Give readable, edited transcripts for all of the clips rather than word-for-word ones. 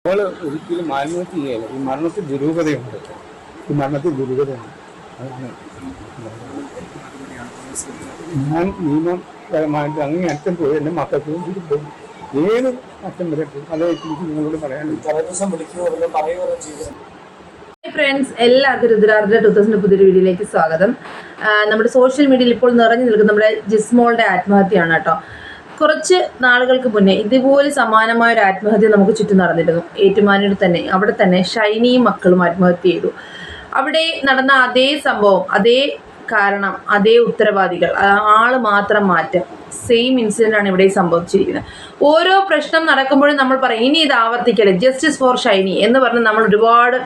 അവൾ ഒരിക്കലും ആത്മഹത്യ ചെയ്യല. ഈ മരണത്തിൽ ദുരൂഹതയുണ്ട്. ഈ മരണത്തിൽ ദുരൂഹതയാണ്. അതാണ് ഞാൻ നിയമപരമായിട്ട് അങ്ങേ അറ്റം പോയി എൻ്റെ മക്കൾക്ക് വേണ്ടി പോകും. ഏത് അറ്റം വരെ പോകും. അതേ എനിക്ക് നിങ്ങളോട് പറയാനുണ്ട്. ഫ്രണ്ട്സ്, എല്ലാവർക്കും രുദ്രാർദ്ര 2000 പുതിയൊരു വീഡിയോയിലേക്ക് സ്വാഗതം. നമ്മുടെ സോഷ്യൽ മീഡിയയിൽ ഇപ്പോൾ നിറഞ്ഞു നിൽക്കുന്ന നമ്മുടെ ജിസ്മോളുടെ ആത്മഹത്യയാണ് കേട്ടോ. കുറച്ച് നാളുകൾക്ക് മുന്നേ ഇതുപോലെ സമാനമായ ഒരു ആത്മഹത്യ നമുക്ക് ചുറ്റും നടന്നിരുന്നു. ഏറ്റുമാനൂരിൽ തന്നെ, അവിടെ തന്നെ ഷൈനിയും മക്കളും ആത്മഹത്യ ചെയ്തു. അവിടെ നടന്ന അതേ സംഭവം, അതേ കാരണം, അതേ ഉത്തരവാദികൾ, ആള് മാത്രം മാറ്റം, സെയിം ഇൻസിഡൻ്റ് ആണ് ഇവിടെ സംഭവിച്ചിരിക്കുന്നത്. ഓരോ പ്രശ്നം നടക്കുമ്പോഴും നമ്മൾ പറയും ഇനി ഇത് ആവർത്തിക്കരുത്, ജസ്റ്റിസ് ഫോർ ഷൈനി എന്ന് പറഞ്ഞ് നമ്മൾ ഒരുപാട്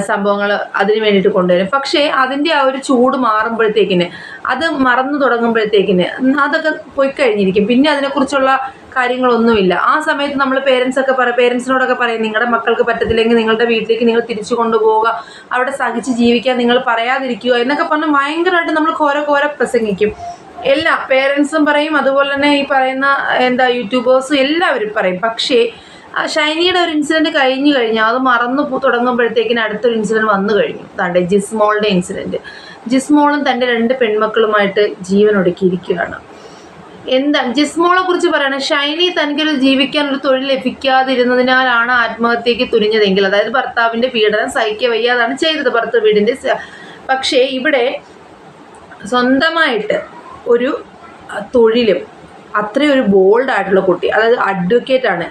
സംഭവങ്ങൾ അതിന് വേണ്ടിയിട്ട് കൊണ്ടുവരും. പക്ഷേ അതിൻ്റെ ആ ഒരു ചൂട് മാറുമ്പോഴത്തേക്കിന്, അത് മറന്നു തുടങ്ങുമ്പോഴത്തേക്കിന് അതൊക്കെ പോയി കഴിഞ്ഞിരിക്കും. പിന്നെ അതിനെക്കുറിച്ചുള്ള കാര്യങ്ങളൊന്നുമില്ല. ആ സമയത്ത് നമ്മൾ പേരൻസിനോടൊക്കെ പറയും നിങ്ങളുടെ മക്കൾക്ക് പറ്റത്തില്ലെങ്കിൽ നിങ്ങളുടെ വീട്ടിലേക്ക് നിങ്ങൾ തിരിച്ചു കൊണ്ടുപോവുക, അവിടെ സഹിച്ച് ജീവിക്കാൻ നിങ്ങൾ പറയാതിരിക്കുക എന്നൊക്കെ പറഞ്ഞ് ഭയങ്കരമായിട്ട് നമ്മൾ ഘോര പ്രസംഗിക്കും. എല്ലാ പേരൻസും പറയും, അതുപോലെ തന്നെ ഈ പറയുന്ന യൂട്യൂബേഴ്സും എല്ലാവരും പറയും. പക്ഷേ ഷൈനിയുടെ ഒരു ഇൻസിഡൻറ്റ് കഴിഞ്ഞാൽ അത് മറന്നു തുടങ്ങുമ്പോഴത്തേക്കിന് അടുത്തൊരു ഇൻസിഡൻറ്റ് വന്നു കഴിഞ്ഞു. താണ്ടെ ജിസ്മോളുടെ ഇൻസിഡൻറ്റ്. ജിസ്മോളും തൻ്റെ 2 പെൺമക്കളുമായിട്ട് ജീവൻ ഒടുക്കിയിരിക്കുകയാണ്. എന്താണ് ജിസ്മോളെ കുറിച്ച് പറയണത്? ഷൈനി തനിക്കൊരു ജീവിക്കാനൊരു തൊഴിൽ ലഭിക്കാതിരുന്നതിനാലാണ് ആത്മഹത്യക്ക് തുനിഞ്ഞതെങ്കിൽ, അതായത് ഭർത്താവിൻ്റെ പീഡനം സഹിക്കുക വയ്യാതാണ് ചെയ്തത് ഭർത്തൃ വീടിൻ്റെ. പക്ഷേ ഇവിടെ സ്വന്തമായിട്ട് ഒരു തൊഴിലും അത്രയും ഒരു ബോൾഡ് ആയിട്ടുള്ള കുട്ടി, അതായത് അഡ്വക്കേറ്റ് ആണ്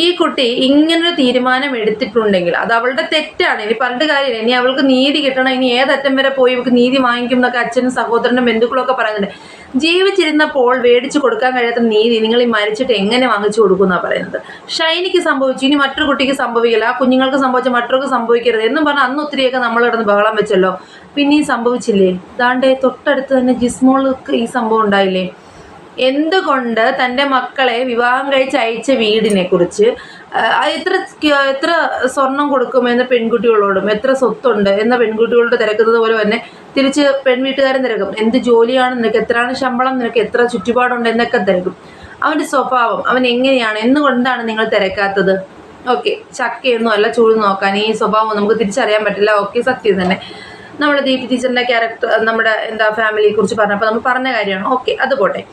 ഈ കുട്ടി ഇങ്ങനൊരു തീരുമാനം എടുത്തിട്ടുണ്ടെങ്കിൽ അത് അവളുടെ തെറ്റാണ്. ഇനി പറഞ്ഞിട്ട് കാര്യമില്ല. ഇനി അവൾക്ക് നീതി കിട്ടണം, ഇനി ഏതറ്റം വരെ പോയി ഇവൾക്ക് നീതി വാങ്ങിക്കും എന്നൊക്കെ അച്ഛനും സഹോദരനും ബന്ധുക്കളൊക്കെ പറയുന്നുണ്ട്. ജീവിച്ചിരുന്നപ്പോൾ മേടിച്ചു കൊടുക്കാൻ കഴിയാത്ത നീതി നിങ്ങൾ ഈ മരിച്ചിട്ട് എങ്ങനെ വാങ്ങിച്ചു കൊടുക്കും എന്നാണ് പറയുന്നത്. ഷൈനിക്ക് സംഭവിച്ചു, ഇനി മറ്റൊരു കുട്ടിക്ക് സംഭവിക്കില്ല, ആ കുഞ്ഞുങ്ങൾക്ക് സംഭവിച്ച മറ്റൊരു സംഭവിക്കരുത് എന്നും പറഞ്ഞാൽ അന്ന് ഒത്തിരിയൊക്കെ നമ്മൾ കിടന്ന് ബഹളം വെച്ചല്ലോ. പിന്നെയും സംഭവിച്ചില്ലേ? ദാണ്ടെ തൊട്ടടുത്ത് തന്നെ ജിസ്മോൾക്ക് ഈ സംഭവം ഉണ്ടായില്ലേ? എന്തുകൊണ്ട് തൻ്റെ മക്കളെ വിവാഹം കഴിച്ച് അയച്ച വീടിനെ കുറിച്ച് എത്ര സ്വർണം കൊടുക്കുമെന്ന പെൺകുട്ടികളോടും, എത്ര സ്വത്തുണ്ട് എന്ന പെൺകുട്ടികളോട് തിരക്കുന്നത് പോലെ തന്നെ തിരിച്ച് പെൺവീട്ടുകാരൻ തിരക്കും. എന്ത് ജോലിയാണ് നിനക്ക്, എത്രയാണ് ശമ്പളം, നിനക്ക് എത്ര ചുറ്റുപാടുണ്ട് എന്നൊക്കെ തിരക്കും. അവൻ്റെ സ്വഭാവം, അവൻ എങ്ങനെയാണ്, എന്തുകൊണ്ടാണ് നിങ്ങൾ തിരക്കാത്തത്? ഓക്കെ, ചക്കയൊന്നും അല്ല ചൂട് നോക്കാൻ, ഈ സ്വഭാവം നമുക്ക് തിരിച്ചറിയാൻ പറ്റില്ല. ഓക്കെ, സത്യം തന്നെ. നമ്മുടെ ദീപ്തി ടീച്ചറിൻ്റെ ക്യാരക്ടർ, നമ്മുടെ ഫാമിലിയെ കുറിച്ച് പറഞ്ഞപ്പോൾ നമ്മൾ പറഞ്ഞ കാര്യമാണ്. ഓക്കെ, അത് പോട്ടെ.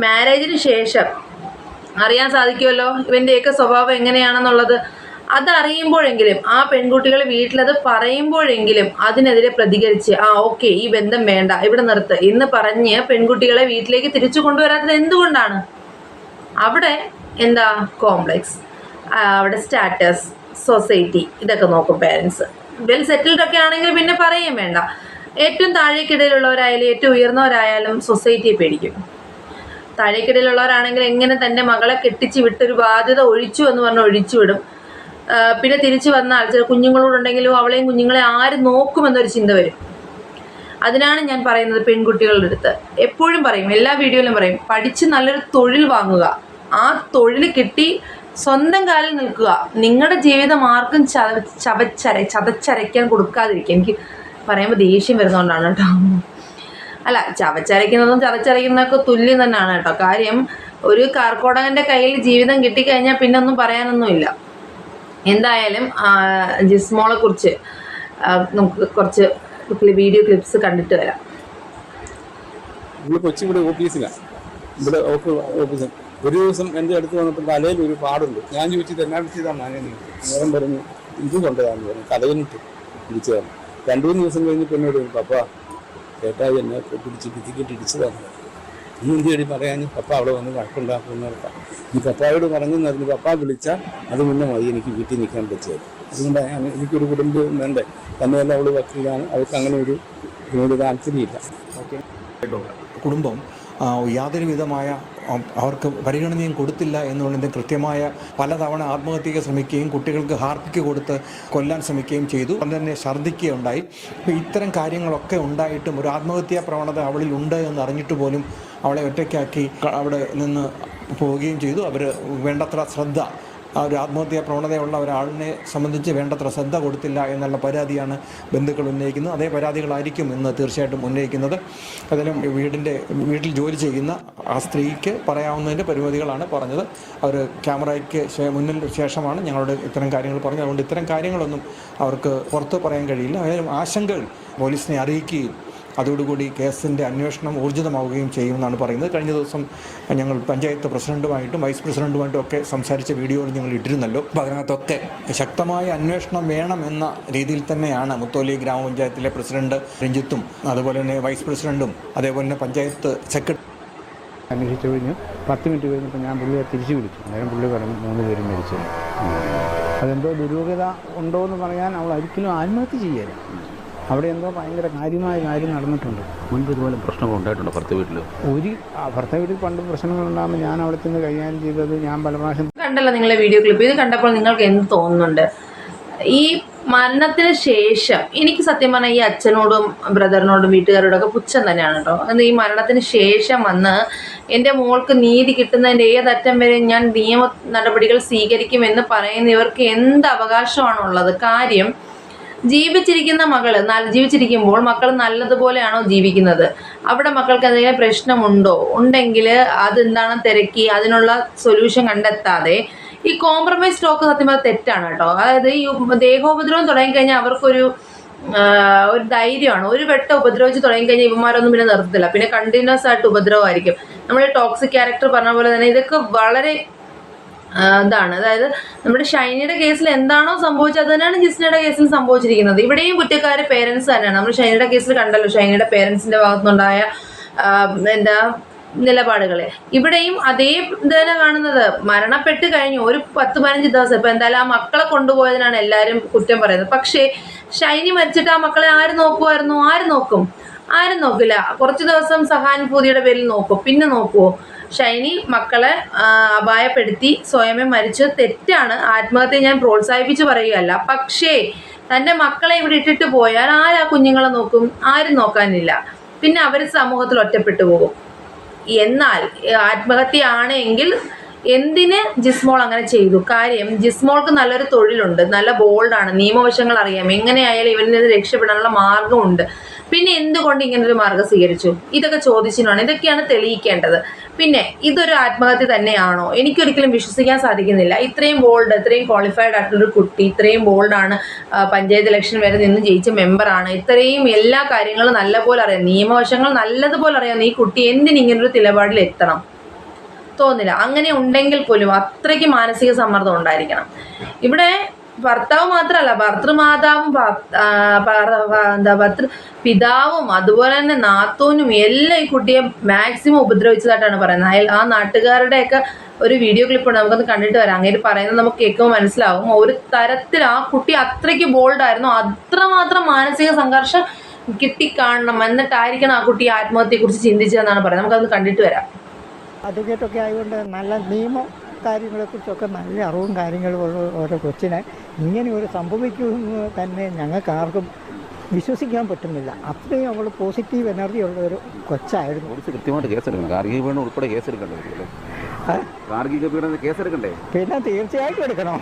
മാരേജിന് ശേഷം അറിയാൻ സാധിക്കുമല്ലോ ഇവൻ്റെയൊക്കെ സ്വഭാവം എങ്ങനെയാണെന്നുള്ളത്. അതറിയുമ്പോഴെങ്കിലും ആ പെൺകുട്ടികൾ വീട്ടിലത് പറയുമ്പോഴെങ്കിലും അതിനെതിരെ പ്രതികരിച്ച് ഓക്കെ ഈ ബന്ധം വേണ്ട, ഇവിടെ നിർത്ത് എന്ന് പറഞ്ഞ് പെൺകുട്ടികളെ വീട്ടിലേക്ക് തിരിച്ചു കൊണ്ടുവരാത്തത് എന്തുകൊണ്ടാണ്? അവിടെ കോംപ്ലക്സ്, അവിടെ സ്റ്റാറ്റസ്, സൊസൈറ്റി, ഇതൊക്കെ നോക്കും പേരൻസ്. വെൽ സെറ്റിൽഡ് ഒക്കെ ആണെങ്കിൽ പിന്നെ പറയുകയും വേണ്ട. ഏറ്റവും താഴേക്കിടയിലുള്ളവരായാലും ഏറ്റവും ഉയർന്നവരായാലും സൊസൈറ്റിയെ പേടിക്കും. താഴേക്കിടയിലുള്ളവരാണെങ്കിൽ എങ്ങനെ തൻ്റെ മകളെ കെട്ടിച്ച് വിട്ടൊരു ബാധ്യത ഒഴിച്ചു എന്ന് പറഞ്ഞ് ഒഴിച്ചു വിടും. പിന്നെ തിരിച്ചു വന്നാൽ ചില കുഞ്ഞുങ്ങളോടുണ്ടെങ്കിലും അവളെയും കുഞ്ഞുങ്ങളെ ആര് നോക്കുമെന്നൊരു ചിന്ത വരും. അതിനാണ് ഞാൻ പറയുന്നത്, പെൺകുട്ടികളുടെ അടുത്ത് എപ്പോഴും പറയും, എല്ലാ വീഡിയോയിലും പറയും, പഠിച്ച് നല്ലൊരു തൊഴിൽ വാങ്ങുക, ആ തൊഴിൽ കിട്ടി സ്വന്തം കാലിൽ നിൽക്കുക. നിങ്ങളുടെ ജീവിതം ആർക്കും ചതച്ചരയ്ക്കാൻ കൊടുക്കാതിരിക്കുക. എനിക്ക് പറയുമ്പോൾ ദേഷ്യം വരുന്നതുകൊണ്ടാണ് കേട്ടോ. അല്ല, ചവച്ചരയ്ക്കുന്നതും ചതച്ചരയ്ക്കുന്നതൊക്കെ തുല്യം തന്നെയാണ് കേട്ടോ. കാര്യം ഒരു കാർക്കോടകൻ്റെ കയ്യിൽ ജീവിതം കിട്ടിക്കഴിഞ്ഞാൽ പിന്നെ ഒന്നും പറയാനൊന്നുമില്ല. എന്തായാലും ജിസ്മോളെ കുറിച്ച് നമുക്ക് കുറച്ച് വീഡിയോ ക്ലിപ്സ് കണ്ടിട്ട് വരാം. കൊച്ചിവിടെ ഓഫീസിലാണ്, ഇവിടെ ഓഫീസിൽ ഒരു ദിവസം എൻ്റെ അടുത്ത് വന്നപ്പോൾ തലയിൽ ഒരു പാടുണ്ട്. ഞാൻ ചോദിച്ചത് എന്നാ വിളിച്ചതാണ് നേരം പറഞ്ഞു ഇത് കൊണ്ടതാന്ന് പറഞ്ഞു. കഥകനിട്ട് ഇടിച്ചതാണ്. 2-3 ദിവസം കഴിഞ്ഞപ്പോൾ എന്നോട് പപ്പ ചേട്ടാ എന്നെ പിടിച്ച് ഭിത്തിക്കിട്ട് ഇടിച്ചതാണ്. നീ എന്ത് വേണ്ടി പറയാൻ? പപ്പ അവിടെ വന്ന് വഴക്കുണ്ടാക്കുമെന്ന് പറഞ്ഞാൽ ഈ പപ്പായോട് പറഞ്ഞെന്നറിഞ്ഞ് പപ്പ വിളിച്ചാൽ അത് മുന്നേ മതി എനിക്ക് വീട്ടിൽ നിൽക്കാൻ പറ്റിയത്. അതുകൊണ്ടാണ് എനിക്കൊരു കുടുംബം വേണ്ടേ. തന്നെയല്ല അവൾ വക്കീലാണ്, അവൾക്ക് അങ്ങനെ ഒരു ഇതിനോട് താല്പര്യമില്ല. ഓക്കെ, കുടുംബം യാതൊരു വിധമായ അവർക്ക് പരിഗണനയും കൊടുത്തില്ല എന്നുള്ളതിൻ്റെ കൃത്യമായ പലതവണ ആത്മഹത്യയ്ക്ക് ശ്രമിക്കുകയും കുട്ടികൾക്ക് ഹാർപ്പിക്ക് കൊടുത്ത് കൊല്ലാൻ ശ്രമിക്കുകയും ചെയ്തു. അതുകൊണ്ട് തന്നെ ഛർദ്ദിക്കുകയുണ്ടായി. അപ്പോൾ ഇത്തരം കാര്യങ്ങളൊക്കെ ഉണ്ടായിട്ടും ഒരു ആത്മഹത്യാ പ്രവണത അവളിൽ ഉണ്ട് എന്ന് അറിഞ്ഞിട്ട് പോലും അവളെ ഒറ്റയ്ക്കാക്കി അവിടെ നിന്ന് പോവുകയും ചെയ്തു. അവർ വേണ്ടത്ര ശ്രദ്ധ ഒരു ആത്മഹത്യാ പ്രവണതയുള്ള ഒരാളിനെ സംബന്ധിച്ച് വേണ്ടത്ര ശ്രദ്ധ കൊടുത്തില്ല എന്നുള്ള പരാതിയാണ് ബന്ധുക്കൾ ഉന്നയിക്കുന്നത്. അതേ പരാതികളായിരിക്കും ഇന്ന് തീർച്ചയായിട്ടും ഉന്നയിക്കുന്നത്. അതിലും വീട്ടിൽ ജോലി ചെയ്യുന്ന ആ സ്ത്രീക്ക് പറയാവുന്നതിൻ്റെ പരിമിതികളാണ് പറഞ്ഞത്. അവർ ക്യാമറയ്ക്ക് മുന്നിൽ ശേഷമാണ് ഞങ്ങളോട് ഇത്തരം കാര്യങ്ങൾ പറഞ്ഞത്. അതുകൊണ്ട് ഇത്തരം കാര്യങ്ങളൊന്നും അവർക്ക് പുറത്ത് പറയാൻ കഴിയില്ല. ഏതായാലും ആശങ്കകൾ പോലീസിനെ അറിയിക്കുകയും അതോടുകൂടി കേസിൻ്റെ അന്വേഷണം ഊർജിതമാവുകയും ചെയ്യുമെന്നാണ് പറയുന്നത്. കഴിഞ്ഞ ദിവസം ഞങ്ങൾ പഞ്ചായത്ത് പ്രസിഡൻറ്റുമായിട്ടും വൈസ് പ്രസിഡൻറ്റുമായിട്ടും ഒക്കെ സംസാരിച്ച വീഡിയോകൾ ഞങ്ങൾ ഇട്ടിരുന്നല്ലോ. അപ്പോൾ അതിനകത്തൊക്കെ ശക്തമായ അന്വേഷണം വേണമെന്ന രീതിയിൽ തന്നെയാണ് മുത്തോലി ഗ്രാമപഞ്ചായത്തിലെ പ്രസിഡന്റ് രഞ്ജിത്തും അതുപോലെ തന്നെ വൈസ് പ്രസിഡൻറ്റും അതേപോലെ തന്നെ പഞ്ചായത്ത് സെക്രട്ടറി അന്വേഷിച്ചു കഴിഞ്ഞ് 10 മിനിറ്റ് കഴിഞ്ഞപ്പോൾ ഞാൻ പുള്ളിയെ തിരിച്ചു വിളിച്ചു. അന്നേരം പുള്ളി പറഞ്ഞു 3 പേരും മരിച്ചു. അതെന്തോ ദുരൂഹത ഉണ്ടോ എന്ന് പറയാൻ അവൾ ഒരിക്കലും ആത്മഹത്യ ചെയ്യാൻ. അവിടെ എന്തോ ഭയങ്കര കാര്യമായ കാര്യം നടന്നിട്ടുണ്ട്. മുൻപ് ഇതുപോലെ പ്രശ്നങ്ങൾ ഉണ്ടായിട്ടുണ്ടോ ഭർത്ത വീട്ടിൽ? ഭർത്ത വീട്ടിൽ പണ്ട് പ്രശ്നങ്ങളുണ്ടാകുമ്പോൾ ഞാൻ അവിടെ നിന്ന് കൈകാര്യം ചെയ്തത് ഞാൻ പല പ്രാവശ്യം കണ്ടല്ലോ നിങ്ങളെ വീഡിയോ ക്ലിപ്പ്. ഇത് കണ്ടപ്പോൾ നിങ്ങൾക്ക് എന്ത് തോന്നുന്നുണ്ട്? ഈ മരണത്തിന് ശേഷം എനിക്ക് സത്യം പറഞ്ഞാൽ ഈ അച്ഛനോടും ബ്രദറിനോടും വീട്ടുകാരോടൊക്കെ പുച്ഛം തന്നെയാണ് കേട്ടോ. അത് ഈ മരണത്തിന് ശേഷം വന്ന് എൻ്റെ മോൾക്ക് നീതി കിട്ടുന്നതിൻ്റെ ഏതറ്റം വരെ ഞാൻ നിയമ നടപടികൾ സ്വീകരിക്കുമെന്ന് പറയുന്ന ഇവർക്ക് എന്ത് അവകാശമാണുള്ളത്? കാര്യം ജീവിച്ചിരിക്കുന്ന ജീവിച്ചിരിക്കുമ്പോൾ മക്കൾ നല്ലതുപോലെയാണോ ജീവിക്കുന്നത്? അവിടെ മക്കൾക്ക് എന്തെങ്കിലും പ്രശ്നമുണ്ടോ? ഉണ്ടെങ്കിൽ അതെന്താണെന്ന് തിരക്കി അതിനുള്ള സൊല്യൂഷൻ കണ്ടെത്താതെ ഈ കോംപ്രമൈസ് ടോക്ക് സത്യം പറഞ്ഞാൽ തെറ്റാണ് കേട്ടോ. അതായത് ഈ ദേഹോപദ്രവം തുടങ്ങിക്കഴിഞ്ഞാൽ അവർക്കൊരു ധൈര്യമാണ്. ഒരു വെട്ടം ഉപദ്രവിച്ച് തുടങ്ങിക്കഴിഞ്ഞാൽ ഇവന്മാരൊന്നും പിന്നെ നിർത്തത്തില്ല. പിന്നെ കണ്ടിന്യൂസ് ആയിട്ട് ഉപദ്രവമായിരിക്കും. നമ്മൾ ടോക്സിക് ക്യാരക്ടർ പറഞ്ഞ പോലെ തന്നെ ഇതൊക്കെ വളരെ ഇതാണ്. അതായത് നമ്മുടെ ഷൈനിയുടെ കേസിൽ എന്താണോ സംഭവിച്ചത് അത് തന്നെയാണ് ജിസ്നയുടെ കേസിൽ സംഭവിച്ചിരിക്കുന്നത്. ഇവിടെയും കുറ്റക്കാര് പേരൻസ് തന്നെയാണ്. നമ്മൾ ഷൈനിയുടെ കേസിൽ കണ്ടല്ലോ ഷൈനിയുടെ പേരൻസിന്റെ ഭാഗത്തുനിന്നുണ്ടായ നിലപാടുകളെ. ഇവിടെയും അതേ ഇത് തന്നെ കാണുന്നത്. മരണപ്പെട്ട് കഴിഞ്ഞു ഒരു 10-15 ദിവസം, ഇപ്പം എന്തായാലും ആ മക്കളെ കൊണ്ടുപോയതിനാണ് എല്ലാവരും കുറ്റം പറയുന്നത്. പക്ഷേ ഷൈനി മരിച്ചിട്ട് ആ മക്കളെ ആര് നോക്കുമായിരുന്നു? ആരും നോക്കില്ല. കുറച്ച് ദിവസം സഹാനുഭൂതിയുടെ പേരിൽ നോക്കും, പിന്നെ നോക്കുമോ? ഷൈനി മക്കളെ അപായപ്പെടുത്തി സ്വയമേ മരിച്ചു. തെറ്റാണ്. ആത്മഹത്യ ഞാൻ പ്രോത്സാഹിപ്പിച്ച് പറയുകയല്ല. പക്ഷേ തൻ്റെ മക്കളെ ഇവിടെ ഇട്ടിട്ട് പോയാൽ ആരാ കുഞ്ഞുങ്ങളെ നോക്കും? ആരും നോക്കാനില്ല. പിന്നെ അവർ സമൂഹത്തിൽ ഒറ്റപ്പെട്ടു പോകും. എന്നാൽ ആത്മഹത്യയാണെങ്കിൽ എന്തിന് ജിസ്മോൾ അങ്ങനെ ചെയ്തു? കാര്യം ജിസ്മോൾക്ക് നല്ലൊരു തൊഴിലുണ്ട്, നല്ല ബോൾഡാണ്, നിയമവശങ്ങൾ അറിയാം, എങ്ങനെയായാലും ഇവരിൽ നിന്ന് രക്ഷപ്പെടാനുള്ള മാർഗമുണ്ട്. പിന്നെ എന്തുകൊണ്ട് ഇങ്ങനൊരു മാർഗം സ്വീകരിച്ചു? ഇതൊക്കെ ചോദിച്ചിട്ടാണ്. ഇതൊക്കെയാണ് തെളിയിക്കേണ്ടത്. പിന്നെ ഇതൊരു ആത്മഹത്യ തന്നെയാണോ? എനിക്കൊരിക്കലും വിശ്വസിക്കാൻ സാധിക്കുന്നില്ല. ഇത്രയും ബോൾഡ്, ഇത്രയും ക്വാളിഫൈഡ് ആയിട്ടുള്ളൊരു കുട്ടി, ഇത്രയും ബോൾഡാണ്, പഞ്ചായത്ത് ഇലക്ഷൻ വരെ നിന്ന് ജയിച്ച മെമ്പറാണ്, ഇത്രയും എല്ലാ കാര്യങ്ങളും നല്ലപോലെ അറിയാം, നിയമവശങ്ങൾ നല്ലതുപോലെ അറിയാം. ഈ കുട്ടി എന്തിനിങ്ങനൊരു നിലപാടിൽ എത്തണം? തോന്നില്ല. അങ്ങനെ ഉണ്ടെങ്കിൽ പോലും അത്രയ്ക്ക് മാനസിക സമ്മർദ്ദം ഉണ്ടായിരിക്കണം. ഇവിടെ ഭർത്താവ് മാത്രമല്ല, ഭർത്തൃമാതാവും പിതാവും അതുപോലെ തന്നെ നാത്തൂനും എല്ലാം ഈ കുട്ടിയെ മാക്സിമം ഉപദ്രവിച്ചതായിട്ടാണ് പറയുന്നത്. ആ നാട്ടുകാരുടെയൊക്കെ ഒരു വീഡിയോ ക്ലിപ്പ് ഉണ്ട്, നമുക്കൊന്ന് കണ്ടിട്ട് വരാം. അങ്ങനെ പറയുന്നത് നമുക്ക് കേൾക്കുമ്പോൾ മനസ്സിലാവും. ഒരു തരത്തിൽ ആ കുട്ടി അത്രയ്ക്ക് ബോൾഡായിരുന്നു. അത്രമാത്രം മാനസിക സംഘർഷം കിട്ടിക്കാണണം എന്നിട്ടായിരിക്കണം ആ കുട്ടി ആത്മഹത്യയെക്കുറിച്ച് ചിന്തിച്ചതെന്നാണ് പറയുന്നത്. നമുക്കത് കണ്ടിട്ട് വരാം. അഡ്വക്കേറ്റൊക്കെ ആയതുകൊണ്ട് നല്ല നിയമ കാര്യങ്ങളെക്കുറിച്ചൊക്കെ നല്ല അറിവും കാര്യങ്ങളും ഉള്ള ഓരോ കൊച്ചിനെ ഇങ്ങനെ ഒരു സംഭവിക്കുമെന്ന് തന്നെ ഞങ്ങൾക്ക് ആർക്കും വിശ്വസിക്കാൻ പറ്റുന്നില്ല. അത്രയും അവൾ പോസിറ്റീവ് എനർജി ഉള്ള ഒരു കൊച്ചായിരുന്നു. കൃത്യമായിട്ട് കേസെടുക്കണം. ഗാർഹിക പീഡനം ഉൾപ്പെടെ കേസെടുക്കണ്ടേ? ഗാർഹിക പീഡനം കേസെടുക്കണ്ടേ? പിന്നെ തീർച്ചയായിട്ടും എടുക്കണം.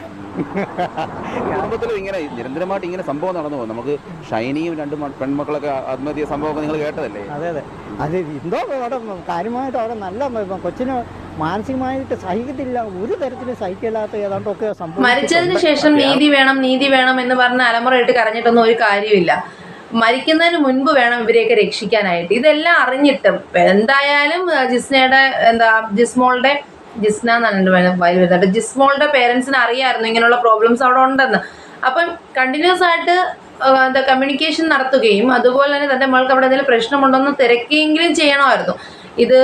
കുടുംബത്തിലും ഇങ്ങനെ നിരന്തരമായിട്ട് ഇങ്ങനെ സംഭവം നടന്നു പോകും. നമുക്ക് ഷൈനിയും 2 പെൺമക്കളൊക്കെ ആത്മഹത്യ സംഭവമൊക്കെ നിങ്ങൾ കേട്ടതല്ലേ? അതെ അത് എന്തോ അവിടെ കാര്യമായിട്ട് അവിടെ നല്ല കൊച്ചിന് മാനസികമായിട്ട് സഹിക്കത്തില്ല, ഒരു തരത്തിലും സഹിക്കില്ലാത്ത ഏതാണ്ടൊക്കെ സംഭവം. മരിച്ചതിന് ശേഷം നീതി വേണം എന്ന് പറഞ്ഞ് അലമുറയിട്ട് കരഞ്ഞിട്ടൊന്നും ഒരു കാര്യമില്ല. മരിക്കുന്നതിന് മുൻപ് വേണം ഇവരെയൊക്കെ രക്ഷിക്കാനായിട്ട്. ഇതെല്ലാം അറിഞ്ഞിട്ടും എന്തായാലും ജിസ്മോളുടെ പേരൻസിന് അറിയാമായിരുന്നു ഇങ്ങനെയുള്ള പ്രോബ്ലംസ് അവിടെ ഉണ്ടെന്ന്. അപ്പം കണ്ടിന്യൂസ് ആയിട്ട് കമ്മ്യൂണിക്കേഷൻ നടത്തുകയും അതുപോലെ തന്നെ തൻ്റെ മകൾക്ക് അവിടെ എന്തെങ്കിലും പ്രശ്നമുണ്ടോയെന്ന് തിരക്കിയെങ്കിലും ചെയ്യണമായിരുന്നു. ഇത്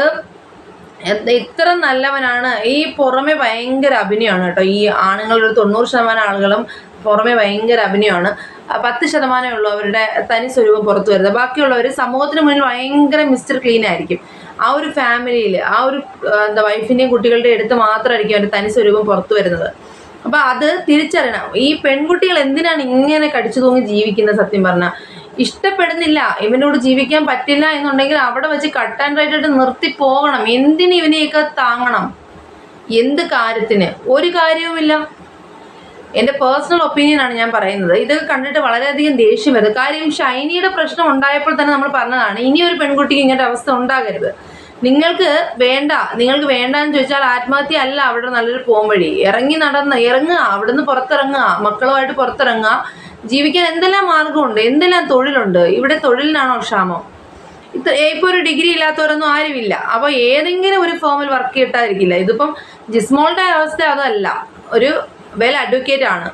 ഇത്ര നല്ലവനാണ്. ഈ പുറമെ ഭയങ്കര അഭിനയമാണ് കേട്ടോ. ഈ ആണുങ്ങളൊരു 90% ആളുകളും പുറമെ ഭയങ്കര അഭിനയമാണ്. 10% ഉള്ളൂ അവരുടെ തനി സ്വരൂപം പുറത്തു വരുന്നത്. ബാക്കിയുള്ളവർ സമൂഹത്തിന് മുന്നിൽ ഭയങ്കര മിസ്റ്റർ ക്ലീൻ ആയിരിക്കും. ആ ഒരു ഫാമിലിയിൽ ആ ഒരു വൈഫിൻ്റെയും കുട്ടികളുടെയും അടുത്ത് മാത്രമായിരിക്കും അവരുടെ തനി സ്വരൂപം പുറത്തു വരുന്നത്. അപ്പം അത് തിരിച്ചറിയണം. ഈ പെൺകുട്ടികൾ എന്തിനാണ് ഇങ്ങനെ കടിച്ചു തൂങ്ങി ജീവിക്കുന്നത്? സത്യം പറഞ്ഞാൽ ഇഷ്ടപ്പെടുന്നില്ല, ഇവനോട് ജീവിക്കാൻ പറ്റില്ല എന്നുണ്ടെങ്കിൽ അവിടെ വെച്ച് കട്ട് ആൻഡ് റൈറ്റ് ആയിട്ട് നിർത്തി പോകണം. എന്തിന് ഇവനെയൊക്കെ താങ്ങണം? എന്ത് കാര്യത്തിന്? ഒരു കാര്യവുമില്ല. എൻ്റെ പേഴ്സണൽ ഒപ്പീനിയനാണ് ഞാൻ പറയുന്നത്. ഇതൊക്കെ കണ്ടിട്ട് വളരെയധികം ദേഷ്യം വരുന്നത്. കാര്യം ഷൈനിയുടെ പ്രശ്നം ഉണ്ടായപ്പോൾ തന്നെ നമ്മൾ പറഞ്ഞതാണ്, ഇനി ഒരു പെൺകുട്ടിക്ക് ഇങ്ങനത്തെ അവസ്ഥ ഉണ്ടാകരുത്. നിങ്ങൾക്ക് വേണ്ടാന്ന് ചോദിച്ചാൽ ആത്മഹത്യ അല്ല അവിടെ നല്ലൊരു പോംവഴി. ഇറങ്ങുക, അവിടുന്ന് പുറത്തിറങ്ങുക, മക്കളുമായിട്ട് പുറത്തിറങ്ങുക. ജീവിക്കാൻ എന്തെല്ലാം മാർഗമുണ്ട്, എന്തെല്ലാം തൊഴിലുണ്ട്. ഇവിടെ തൊഴിലിനാണോ ക്ഷാമം? ഇപ്പോൾ ഒരു ഡിഗ്രി ഇല്ലാത്തവരൊന്നും ആരുമില്ല. അപ്പോൾ ഏതെങ്കിലും ഒരു ഫോമിൽ വർക്ക് കിട്ടാതിരിക്കില്ല. ഇതിപ്പം ജിസ്മോളുടെ അവസ്ഥ അതല്ല, ഒരു വെൽ അഡ്വക്കേറ്റ് ആണ്,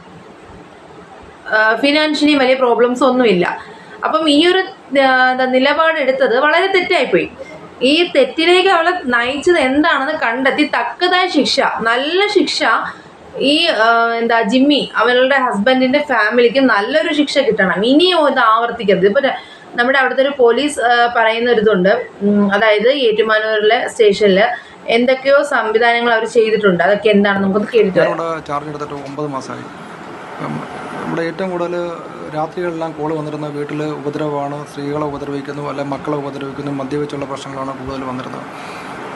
ഫിനാൻഷ്യലി വലിയ പ്രോബ്ലംസ് ഒന്നുമില്ല. അപ്പം ഈ ഒരു നിലപാടെടുത്തത് വളരെ തെറ്റായിപ്പോയി. ഈ തെറ്റിലേക്ക് അവളെ നയിച്ചത് എന്താണെന്ന് കണ്ടെത്തി തക്കതായ ശിക്ഷ, നല്ല ശിക്ഷ ഈ ജിമ്മി അവളുടെ ഹസ്ബൻഡിന്റെ ഫാമിലിക്ക് നല്ലൊരു ശിക്ഷ കിട്ടണം. ഇനിയും ഇത് ആവർത്തിക്കരുത്. ഇപ്പൊ നമ്മുടെ അവിടുത്തെ ഒരു പോലീസ് പറയുന്ന ഒരു ഇതുണ്ട്, അതായത് ഏറ്റുമാനൂരിലെ സ്റ്റേഷനിൽ എന്തൊക്കെയോ സംവിധാനങ്ങൾ അവർ ചെയ്തിട്ടുണ്ട്. അതൊക്കെ എന്താണെന്ന് നമുക്കൊന്ന് കേട്ടിട്ട് ചാർജ് എടുത്തിട്ട് 9 മാസമായി. ഇവിടെ ഏറ്റവും കൂടുതൽ രാത്രികളെല്ലാം കോള് വന്നിരുന്ന വീട്ടിൽ ഉപദ്രവമാണ്, സ്ത്രീകളെ ഉപദ്രവിക്കുന്നു, അല്ലെങ്കിൽ മക്കളെ ഉപദ്രവിക്കുന്നു, മദ്യവെച്ചുള്ള പ്രശ്നങ്ങളാണ് കൂടുതൽ വന്നിരുന്നത്.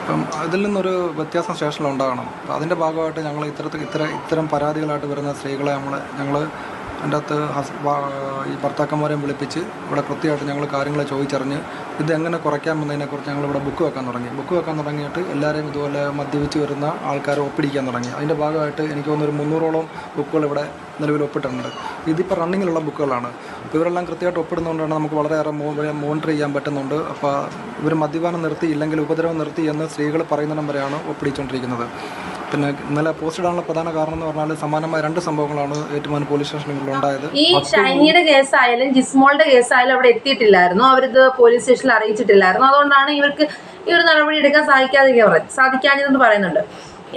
അപ്പം അതിൽ നിന്നൊരു വ്യത്യാസം സ്റ്റേഷനിൽ ഉണ്ടാകണം. അപ്പം അതിൻ്റെ ഭാഗമായിട്ട് ഞങ്ങൾ ഇത്തരം പരാതികളായിട്ട് വരുന്ന സ്ത്രീകളെ ഞങ്ങൾ അതിൻ്റെ അകത്ത് ഈ ഭർത്താക്കന്മാരെയും വിളിപ്പിച്ച് ഇവിടെ കൃത്യമായിട്ട് ഞങ്ങൾ കാര്യങ്ങൾ ചോദിച്ചറിഞ്ഞ് ഇതെങ്ങനെ കുറയ്ക്കാമെന്നതിനെക്കുറിച്ച് ഞങ്ങളിവിടെ ബുക്ക് വെക്കാൻ തുടങ്ങിയിട്ട് എല്ലാവരെയും ഇതുപോലെ മദ്യപിച്ച് വരുന്ന ആൾക്കാരെ ഒപ്പിടിക്കാൻ തുടങ്ങി. അതിൻ്റെ ഭാഗമായിട്ട് എനിക്ക് തോന്നുന്നൊരു 300ഓളം ബുക്കുകൾ ഇവിടെ നിലവിൽ ഒപ്പിട്ടിട്ടുണ്ട്. ഇതിപ്പോൾ റണ്ണിങ്ങിലുള്ള ബുക്കുകളാണ്. അപ്പോൾ ഇവരെല്ലാം കൃത്യമായിട്ട് ഒപ്പിടുന്നതുകൊണ്ടാണ് നമുക്ക് വളരെയേറെ മോണിറ്റർ ചെയ്യാൻ പറ്റുന്നുണ്ട്. അപ്പോൾ ഇവർ മദ്യപാനം നിർത്തിയില്ലെങ്കിൽ ഉപദ്രവം നിർത്തി എന്ന് സ്ത്രീകൾ പറയുന്നിടം വരെയാണ് ഒപ്പിടിച്ചുകൊണ്ടിരിക്കുന്നത്. പിന്നെ ഇന്നലെ പോസ്റ്റ് ഇടാനുള്ള പ്രധാന കാരണം എന്ന് പറഞ്ഞാൽ സമാനമായ 2 സംഭവങ്ങളാണ് ഏറ്റുമാനൂർ പോലീസ് സ്റ്റേഷനിൽ ഉണ്ടായത്. ഈ ഷൈനിയുടെ കേസായാലും ജിസ്മോളുടെ കേസായാലും അവിടെ എത്തിയിട്ടില്ലായിരുന്നു, അവരിത് പോലീസ് സ്റ്റേഷനിൽ അറിയിച്ചിട്ടില്ലായിരുന്നു. അതുകൊണ്ടാണ് ഇവർക്ക് ഈ ഒരു നടപടി എടുക്കാൻ സാധിക്കാഞ്ഞതെന്ന് പറയുന്നുണ്ട്.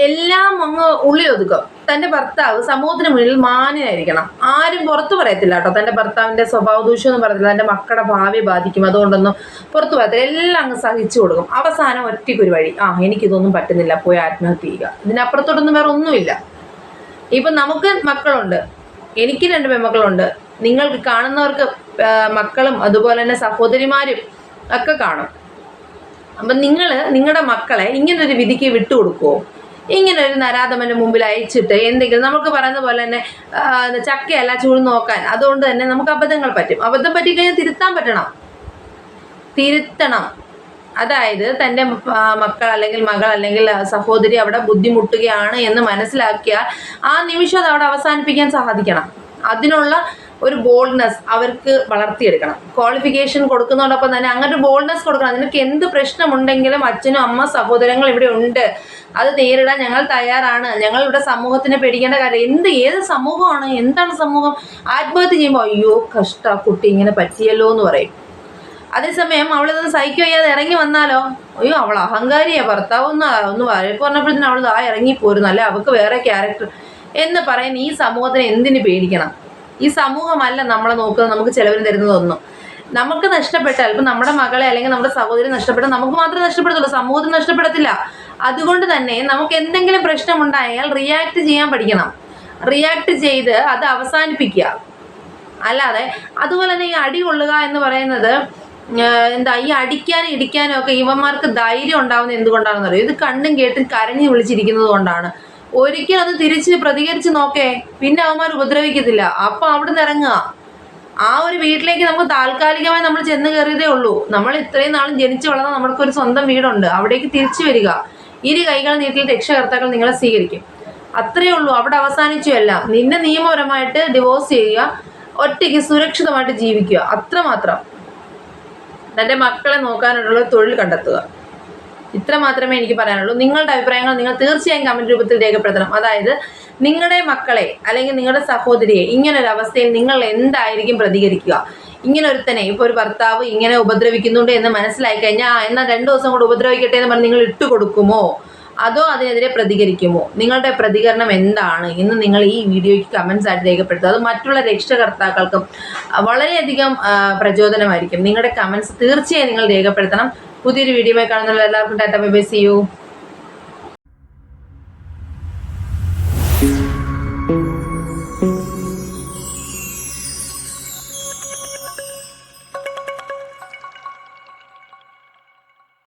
എല്ലാം അങ്ങ് ഉള്ളിലൊതുക്കും. തൻ്റെ ഭർത്താവ് സമൂഹത്തിന് മുന്നിൽ മാന്യനായിരിക്കണം. ആരും പുറത്തു പറയത്തില്ല കേട്ടോ, തൻ്റെ ഭർത്താവിൻ്റെ സ്വഭാവ ദൂഷ്യമൊന്നും പറയത്തില്ല, തൻ്റെ മക്കളുടെ ഭാവി ബാധിക്കും, അതുകൊണ്ടൊന്നും പുറത്തു പറയത്തില്ല. എല്ലാം അങ്ങ് സഹിച്ചു കൊടുക്കും. അവസാനം ഒറ്റയ്ക്കൊരു വഴി, എനിക്കിതൊന്നും പറ്റുന്നില്ല, പോയി ആത്മഹത്യ ചെയ്യുക. ഇതിനപ്പുറത്തോട്ടൊന്നും വേറെ ഒന്നുമില്ല. ഇപ്പം നമുക്ക് മക്കളുണ്ട്, എനിക്ക് 2 പെൺമക്കളുണ്ട്, നിങ്ങൾക്ക് കാണുന്നവർക്ക് മക്കളും അതുപോലെ തന്നെ സഹോദരിമാരും ഒക്കെ കാണും. അപ്പം നിങ്ങളുടെ മക്കളെ ഇങ്ങനൊരു വിധിക്ക് വിട്ടുകൊടുക്കുമോ? ഇങ്ങനെ ഒരു നരാധമന്റെ മുമ്പിൽ അയച്ചിട്ട് എന്തെങ്കിലും നമുക്ക് പറയുന്ന പോലെ തന്നെ ചക്കയല്ല ചൂഴ്ന്ന് നോക്കാൻ. അതുകൊണ്ട് തന്നെ നമുക്ക് അബദ്ധങ്ങൾ പറ്റും. അബദ്ധം പറ്റിക്കഴിഞ്ഞാൽ തിരുത്തണം. അതായത് തൻ്റെ മക്കൾ അല്ലെങ്കിൽ മകൾ അല്ലെങ്കിൽ സഹോദരി അവിടെ ബുദ്ധിമുട്ടുകയാണ് എന്ന് മനസ്സിലാക്കിയാൽ ആ നിമിഷം അത് അവിടെ അവസാനിപ്പിക്കാൻ സാധിക്കണം. അതിനുള്ള ഒരു ബോൾഡ്നെസ് അവർക്ക് വളർത്തിയെടുക്കണം. ക്വാളിഫിക്കേഷൻ കൊടുക്കുന്നതോടൊപ്പം തന്നെ അങ്ങനൊരു ബോൾഡ്നെസ് കൊടുക്കണം. നിനക്ക് എന്ത് പ്രശ്നമുണ്ടെങ്കിലും അച്ഛനും അമ്മ സഹോദരങ്ങൾ ഇവിടെ ഉണ്ട്, അത് നേരിടാൻ ഞങ്ങൾ തയ്യാറാണ്. ഞങ്ങൾ ഇവിടെ സമൂഹത്തിനെ പേടിക്കേണ്ട കാര്യം ഏത് സമൂഹമാണ്? എന്താണ് സമൂഹം? ആത്മഹത്യ ചെയ്യുമ്പോൾ അയ്യോ കഷ്ട കുട്ടി ഇങ്ങനെ പറ്റിയല്ലോ എന്ന് പറയും. അതേസമയം അവളിതൊന്ന് സഹിക്കോ ചെയ്യാതെ ഇറങ്ങി വന്നാലോ, അയ്യോ അവൾ അഹങ്കാരിയാ, ഭർത്താവ് ഒന്ന് വഴക്ക് പറഞ്ഞപ്പോഴത്തേനും അവൾ ഇറങ്ങിപ്പോരുന്നു, അല്ലെ അവൾക്ക് വേറെ ക്യാരക്ടർ എന്ന് പറയുന്ന ഈ സമൂഹത്തിന് എന്തിന് പേടിക്കണം? ഈ സമൂഹമല്ല നമ്മളെ നോക്കുന്നത്, നമുക്ക് ചിലവർ തരുന്നതൊന്നും. നമുക്ക് നഷ്ടപ്പെട്ടാൽ, ഇപ്പം നമ്മുടെ മകളെ അല്ലെങ്കിൽ നമ്മുടെ സഹോദരി നഷ്ടപ്പെട്ടാൽ നമുക്ക് മാത്രമേ നഷ്ടപ്പെടത്തുള്ളൂ, സമൂഹത്തിന് നഷ്ടപ്പെടത്തില്ല. അതുകൊണ്ട് തന്നെ നമുക്ക് എന്തെങ്കിലും പ്രശ്നമുണ്ടായാൽ റിയാക്ട് ചെയ്യാൻ പഠിക്കണം. റിയാക്ട് ചെയ്ത് അത് അവസാനിപ്പിക്കുക. അല്ലാതെ അതുപോലെ തന്നെ ഈ അടി കൊള്ളുക എന്ന് പറയുന്നത് ഈ അടിക്കാനും ഇടിക്കാനും ഒക്കെ ഇവന്മാർക്ക് ധൈര്യം ഉണ്ടാവുന്നത് എന്തുകൊണ്ടാണെന്ന് അറിയാം. ഇത് കണ്ടും കേട്ടും കരഞ്ഞു വിളിച്ചിരിക്കുന്നത് കൊണ്ടാണ്. ഒരിക്കലും അത് പ്രതികരിച്ച് നോക്കേ, പിന്നെ അവന്മാർ ഉപദ്രവിക്കത്തില്ല. അപ്പം അവിടെ നിന്ന് ഇറങ്ങുക. ആ ഒരു വീട്ടിലേക്ക് നമുക്ക് താൽക്കാലികമായി നമ്മൾ ചെന്ന് കയറിയതേ ഉള്ളൂ. നമ്മൾ ഇത്രയും നാളും ജനിച്ചു വളർന്ന നമ്മൾക്കൊരു സ്വന്തം വീടുണ്ട്, അവിടേക്ക് തിരിച്ചു വരിക. 2 കൈകൾ നീട്ടിയ രക്ഷകർത്താക്കൾ നിങ്ങളെ സ്വീകരിക്കും. അത്രയേ ഉള്ളൂ. അവിടെ അവസാനിച്ചു എല്ലാം. നിന്നെ നിയമപരമായിട്ട് ഡിവോഴ്സ് ചെയ്യുക, ഒറ്റയ്ക്ക് സുരക്ഷിതമായിട്ട് ജീവിക്കുക, അത്രമാത്രം. തൻ്റെ മക്കളെ നോക്കാനുള്ള തൊഴിൽ കണ്ടെത്തുക. ഇത്ര മാത്രമേ എനിക്ക് പറയാനുള്ളൂ. നിങ്ങളുടെ അഭിപ്രായങ്ങൾ നിങ്ങൾ തീർച്ചയായും കമൻറ്റ് രൂപത്തിൽ രേഖപ്പെടുത്തണം. അതായത് നിങ്ങളുടെ മക്കളെ അല്ലെങ്കിൽ നിങ്ങളുടെ സഹോദരിയെ ഇങ്ങനൊരു അവസ്ഥയിൽ നിങ്ങൾ എന്തായിരിക്കും പ്രതികരിക്കുക? ഇങ്ങനെ ഒരുത്തനെ ഇപ്പോൾ ഒരു ഭർത്താവ് ഇങ്ങനെ ഉപദ്രവിക്കുന്നുണ്ട് എന്ന് മനസ്സിലായി കഴിഞ്ഞാൽ എന്നാൽ 2 ദിവസം കൂടെ ഉപദ്രവിക്കട്ടെ എന്ന് പറഞ്ഞ് നിങ്ങൾ ഇട്ടുകൊടുക്കുമോ, അതോ അതിനെതിരെ പ്രതികരിക്കുമോ? നിങ്ങളുടെ പ്രതികരണം എന്താണ് എന്ന് നിങ്ങൾ ഈ വീഡിയോയ്ക്ക് കമൻസ് ആയിട്ട് രേഖപ്പെടുത്തുക. അത് മറ്റുള്ള രക്ഷകർത്താക്കൾക്കും വളരെയധികം പ്രചോദനമായിരിക്കും. നിങ്ങളുടെ കമൻസ് തീർച്ചയായും നിങ്ങൾ രേഖപ്പെടുത്തണം. പുതിയൊരു വീഡിയോയിൽ കാണുന്നുള്ള എല്ലാവർക്കും tata bye bye, see U.